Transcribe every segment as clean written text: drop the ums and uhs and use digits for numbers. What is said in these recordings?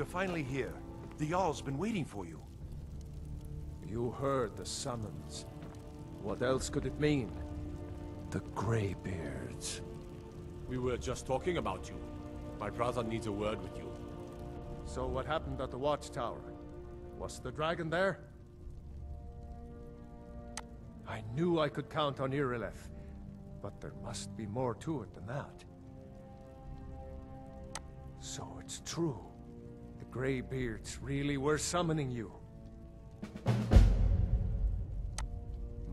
you're finally here. The Jarl's been waiting for you. You heard the summons. What else could it mean? The Greybeards. We were just talking about you. My brother needs a word with you. So what happened at the watchtower? Was the dragon there? I knew I could count on Irileth, but there must be more to it than that. So it's true. The Greybeards really were summoning you.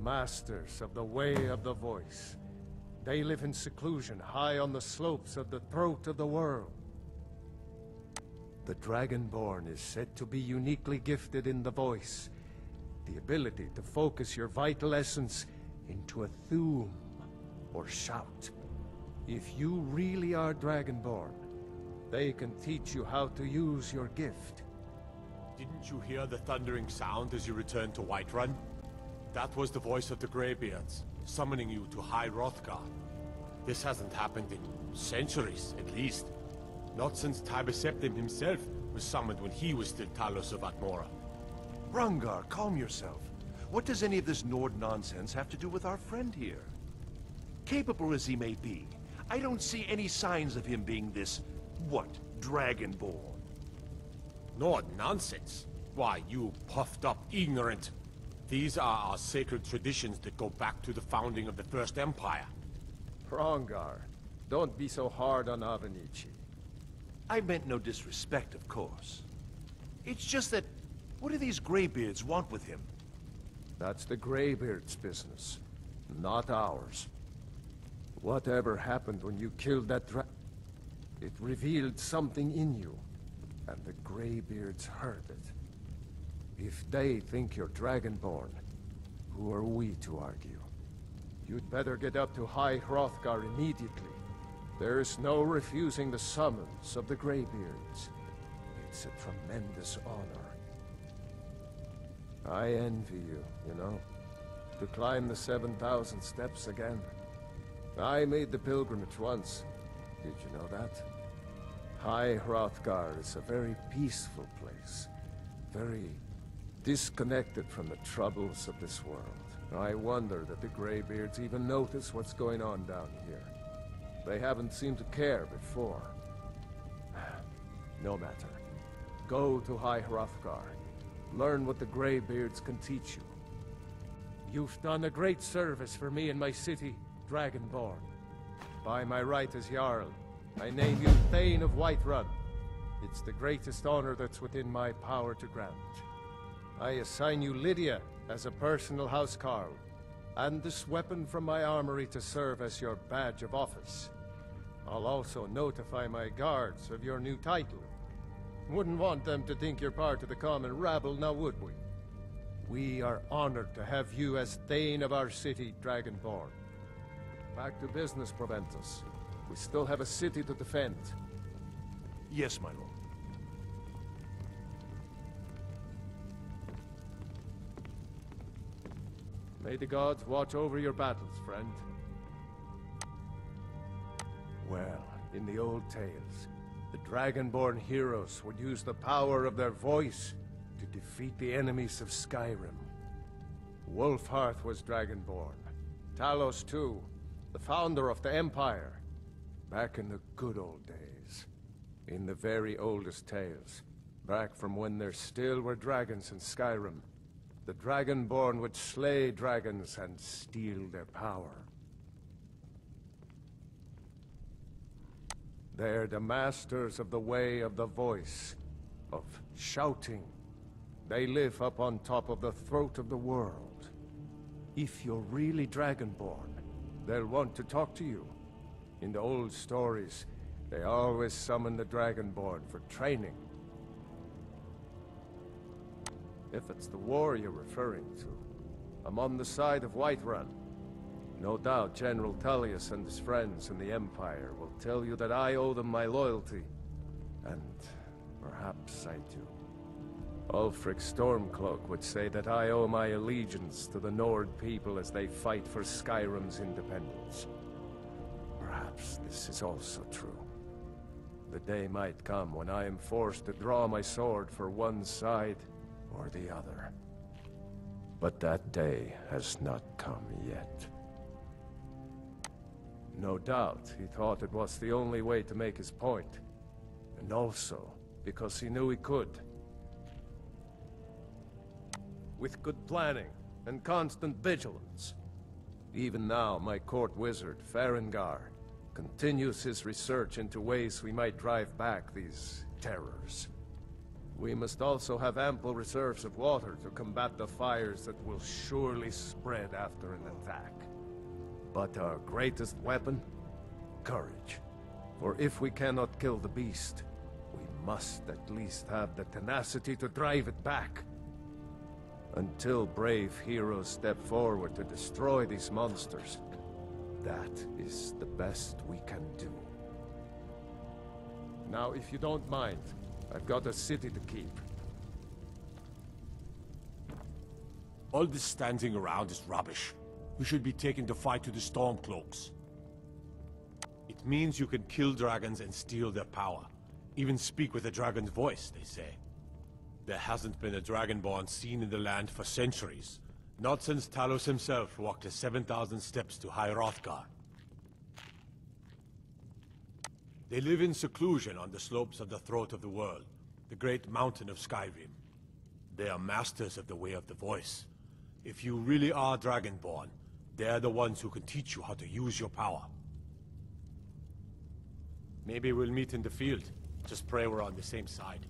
Masters of the Way of the Voice. They live in seclusion high on the slopes of the throat of the world. The Dragonborn is said to be uniquely gifted in the voice, the ability to focus your vital essence into a thum, or shout. If you really are Dragonborn, they can teach you how to use your gift. Didn't you hear the thundering sound as you returned to Whiterun? That was the voice of the Greybeards, summoning you to High Hrothgar. This hasn't happened in centuries, at least. Not since Tiber Septim himself was summoned when he was still Talos of Atmora. Hrongar, calm yourself. What does any of this Nord nonsense have to do with our friend here? Capable as he may be, I don't see any signs of him being this, what, Dragonborn? Nord nonsense? Why, you puffed up ignorant. These are our sacred traditions that go back to the founding of the First Empire. Hrongar, don't be so hard on Avenici. I meant no disrespect, of course. It's just that, what do these Greybeards want with him? That's the Greybeards' business, not ours. Whatever happened when you killed that it revealed something in you, and the Greybeards heard it. If they think you're Dragonborn, who are we to argue? You'd better get up to High Hrothgar immediately. There's no refusing the summons of the Greybeards. It's a tremendous honor. I envy you, you know, to climb the 7,000 steps again. I made the pilgrimage once. Did you know that? High Hrothgar is a very peaceful place. Very disconnected from the troubles of this world. I wonder that the Greybeards even notice what's going on down here. They haven't seemed to care before. No matter. Go to High Hrothgar. Learn what the Greybeards can teach you. You've done a great service for me and my city, Dragonborn. By my right as Jarl, I name you Thane of Whiterun. It's the greatest honor that's within my power to grant. I assign you Lydia as a personal housecarl, and this weapon from my armory to serve as your badge of office. I'll also notify my guards of your new title. Wouldn't want them to think you're part of the common rabble, now would we? We are honored to have you as Thane of our city, Dragonborn. Back to business, Proventus. We still have a city to defend. Yes, my lord. May the gods watch over your battles, friend. Well, in the old tales, the Dragonborn heroes would use the power of their voice to defeat the enemies of Skyrim. Wolfhearth was Dragonborn. Talos too, the founder of the Empire. Back in the good old days. In the very oldest tales. Back from when there still were dragons in Skyrim. The Dragonborn would slay dragons and steal their power. They're the masters of the way of the voice, of shouting. They live up on top of the throat of the world. If you're really Dragonborn, they'll want to talk to you. In the old stories, they always summon the Dragonborn for training. If it's the war you're referring to, I'm on the side of Whiterun. No doubt General Tullius and his friends in the Empire will tell you that I owe them my loyalty. And perhaps I do. Ulfric Stormcloak would say that I owe my allegiance to the Nord people as they fight for Skyrim's independence. Perhaps this is also true. The day might come when I am forced to draw my sword for one side or the other. But that day has not come yet. No doubt, he thought it was the only way to make his point. And also, because he knew he could. With good planning and constant vigilance. Even now, my court wizard, Hrongar, continues his research into ways we might drive back these terrors. We must also have ample reserves of water to combat the fires that will surely spread after an attack. But our greatest weapon? Courage. For if we cannot kill the beast, we must at least have the tenacity to drive it back. Until brave heroes step forward to destroy these monsters, that is the best we can do. Now, if you don't mind, I've got a city to keep. All this standing around is rubbish. We should be taken to fight to the Stormcloaks. It means you can kill dragons and steal their power. Even speak with a dragon's voice, they say. There hasn't been a dragonborn seen in the land for centuries. Not since Talos himself walked the 7,000 steps to High Hrothgar. They live in seclusion on the slopes of the Throat of the World, the great mountain of Skyrim. They are masters of the Way of the Voice. If you really are dragonborn, they're the ones who can teach you how to use your power. Maybe we'll meet in the field. Just pray we're on the same side.